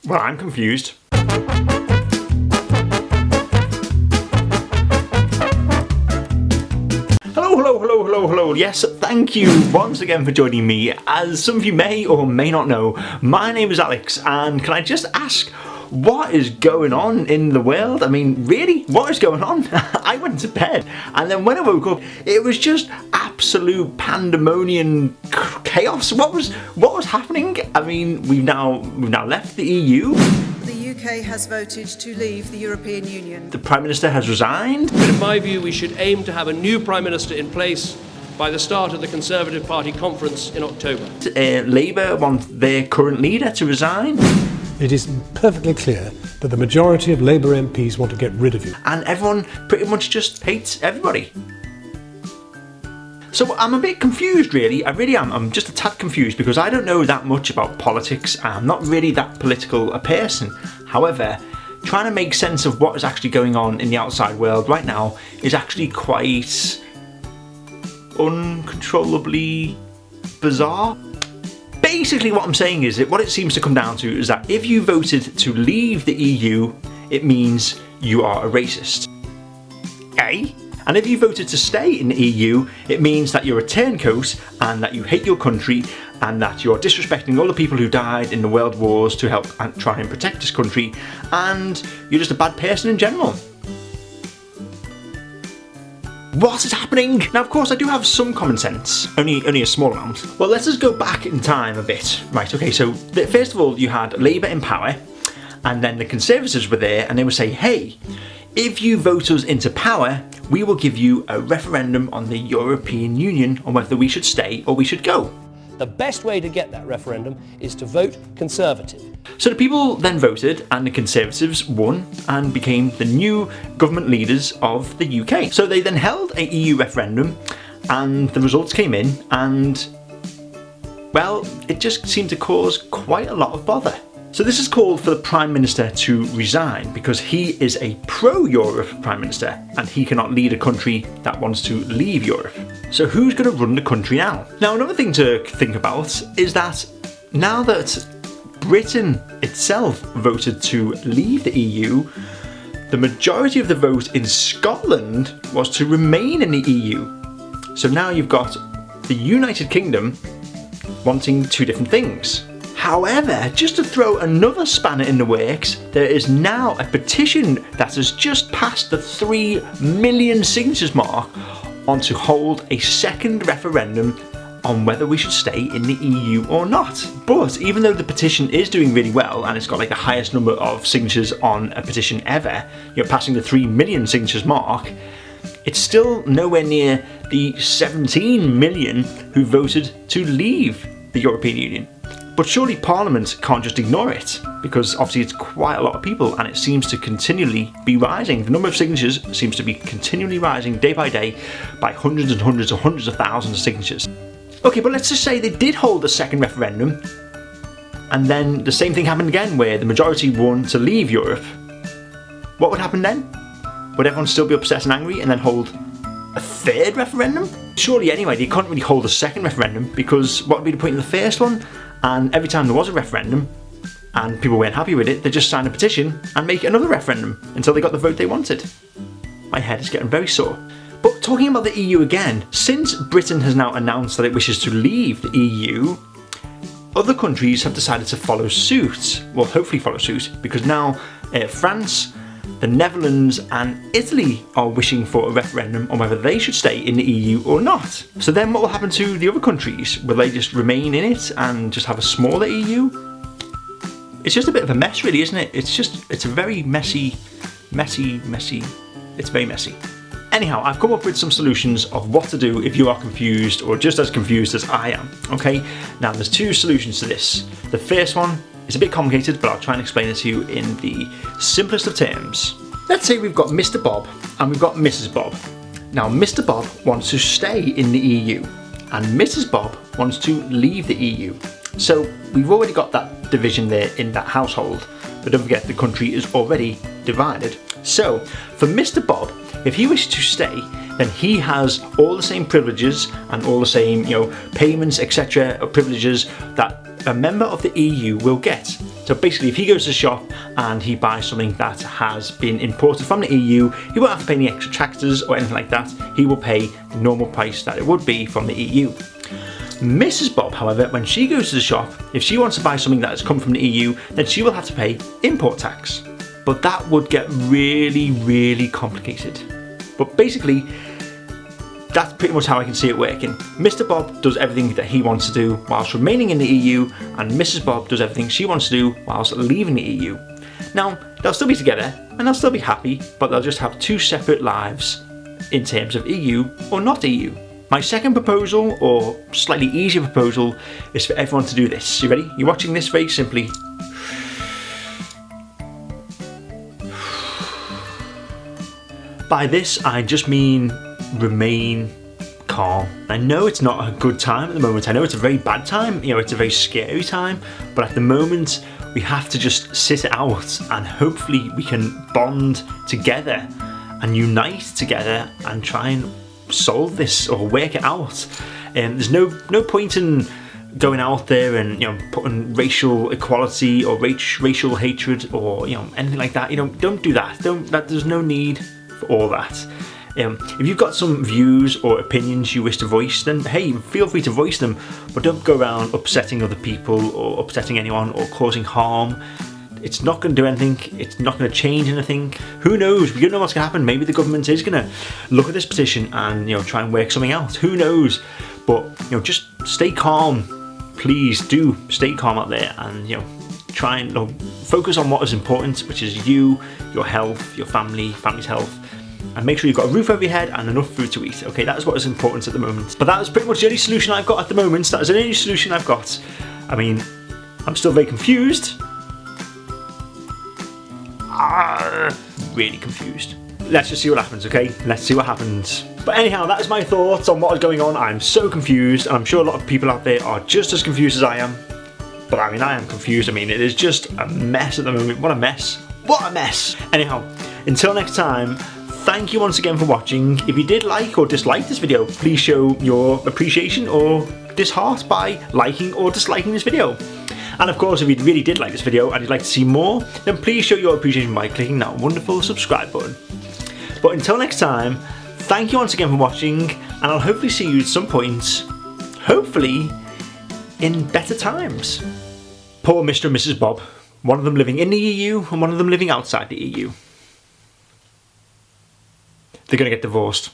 Well, I'm confused. Hello. Yes, thank you once again for joining me. As some of you may or may not know, my name is Alex, and can I just ask, what is going on in the world? I mean, really, what is going on? I went to bed, and then when I woke up, it was just absolute pandemonium chaos. What was happening? I mean, we've now left the EU. The UK has voted to leave the European Union. The Prime Minister has resigned. But in my view, we should aim to have a new Prime Minister in place by the start of the Conservative Party conference in October. Labour want their current leader to resign. It is perfectly clear that the majority of Labour MPs want to get rid of you. And everyone pretty much just hates everybody. So I'm a bit confused, really. I really am. I'm just a tad confused because I don't know that much about politics. I'm not really that political a person. However, trying to make sense of what is actually going on in the outside world right now is actually quite uncontrollably bizarre. Basically what I'm saying is that what it seems to come down to is that if you voted to leave the EU, it means you are a racist. Eh? And if you voted to stay in the EU, it means that you're a turncoat and that you hate your country and that you're disrespecting all the people who died in the world wars to help and try and protect this country, and you're just a bad person in general. What is happening? Now, of course, I do have some common sense, only a small amount. Well, let's just go back in time a bit. Right, okay, so first of all, you had Labour in power, and then the Conservatives were there, and they would say, hey, if you vote us into power, we will give you a referendum on the European Union on whether we should stay or we should go. The best way to get that referendum is to vote Conservative. So the people then voted, and the Conservatives won and became the new government leaders of the UK. So they then held a EU referendum, and the results came in, and well, it just seemed to cause quite a lot of bother. So this is called for the Prime Minister to resign because he is a pro-Europe Prime Minister and he cannot lead a country that wants to leave Europe. So who's going to run the country now? Now, another thing to think about is that now that Britain itself voted to leave the EU, the majority of the vote in Scotland was to remain in the EU. So now you've got the United Kingdom wanting two different things. However, just to throw another spanner in the works, there is now a petition that has just passed the 3 million signatures mark on to hold a second referendum on whether we should stay in the EU or not. But even though the petition is doing really well and it's got like the highest number of signatures on a petition ever, you're passing the 3 million signatures mark, it's still nowhere near the 17 million who voted to leave the European Union. But surely Parliament can't just ignore it, because obviously it's quite a lot of people and it seems to continually be rising. The number of signatures seems to be continually rising day by day by hundreds and hundreds and hundreds of thousands of signatures. Okay, but let's just say they did hold a second referendum and then the same thing happened again where the majority won to leave Europe. What would happen then? Would everyone still be upset and angry and then hold a third referendum? Surely anyway, they can't really hold a second referendum because what would be the point of the first one? And every time there was a referendum and people weren't happy with it, they just signed a petition and make another referendum until they got the vote they wanted. My head is getting very sore. But talking about the EU again, since Britain has now announced that it wishes to leave the EU, other countries have decided to follow suit. Well, hopefully follow suit, because now France, the Netherlands and Italy are wishing for a referendum on whether they should stay in the EU or not. So then what will happen to the other countries? Will they just remain in it and just have a smaller EU? It's just a bit of a mess really, isn't it? It's a very messy, it's very messy. Anyhow, I've come up with some solutions of what to do if you are confused or just as confused as I am, okay? Now there's two solutions to this. The first one, it's a bit complicated, but I'll try and explain it to you in the simplest of terms. Let's say we've got Mr. Bob and we've got Mrs. Bob. Now, Mr. Bob wants to stay in the EU and Mrs. Bob wants to leave the EU. So we've already got that division there in that household, but don't forget the country is already divided. So for Mr. Bob, if he wishes to stay, then he has all the same privileges and all the same, payments, etc., privileges that a member of the EU will get. So basically, if he goes to the shop and he buys something that has been imported from the EU, he won't have to pay any extra taxes or anything like that. He will pay the normal price that it would be from the EU. Mrs. Bob, however, when she goes to the shop, if she wants to buy something that has come from the EU, then she will have to pay import tax. But that would get really, really complicated. But basically, that's pretty much how I can see it working. Mr. Bob does everything that he wants to do whilst remaining in the EU, and Mrs. Bob does everything she wants to do whilst leaving the EU. Now, they'll still be together, and they'll still be happy, but they'll just have two separate lives in terms of EU or not EU. My second proposal, or slightly easier proposal, is for everyone to do this. You ready? You're watching this very simply. By this, I just mean remain calm. I know it's not a good time at the moment. I know it's a very bad time. You know, it's a very scary time. But at the moment, we have to just sit it out, and hopefully we can bond together and unite together and try and solve this or work it out. There's no point in going out there and, you know, putting racial equality or racial hatred or, you know, anything like that. You know, don't do that. There's no need for all that. If you've got some views or opinions you wish to voice, then hey, feel free to voice them, but don't go around upsetting other people or upsetting anyone or causing harm. It's not going to do anything. It's not going to change anything. Who knows? We don't know what's going to happen. Maybe the government is going to look at this petition and, you know, try and work something out. Who knows? But, you know, just stay calm. Please do stay calm out there, and, you know, try and, you know, focus on what is important, which is you, your health, your family's health. And make sure you've got a roof over your head and enough food to eat. Okay, that is what is important at the moment. But that is pretty much the only solution I've got at the moment. That is the only solution I've got. I mean, I'm still very confused. Really confused. Let's just see what happens, okay? Let's see what happens. But anyhow, that is my thoughts on what is going on. I'm so confused, and I'm sure a lot of people out there are just as confused as I am. But I mean, I am confused. I mean, it is just a mess at the moment. What a mess. What a mess. Anyhow, until next time, thank you once again for watching. If you did like or dislike this video, please show your appreciation or disheart by liking or disliking this video. And of course, if you really did like this video and you'd like to see more, then please show your appreciation by clicking that wonderful subscribe button. But until next time, thank you once again for watching, and I'll hopefully see you at some point, hopefully in better times. Poor Mr. and Mrs. Bob, one of them living in the EU and one of them living outside the EU. They're going to get divorced.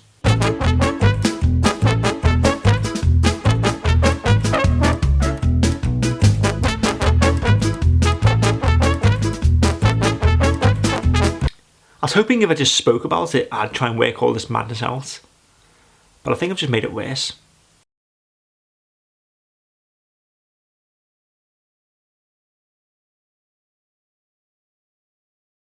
I was hoping if I just spoke about it, I'd try and work all this madness out. But I think I've just made it worse.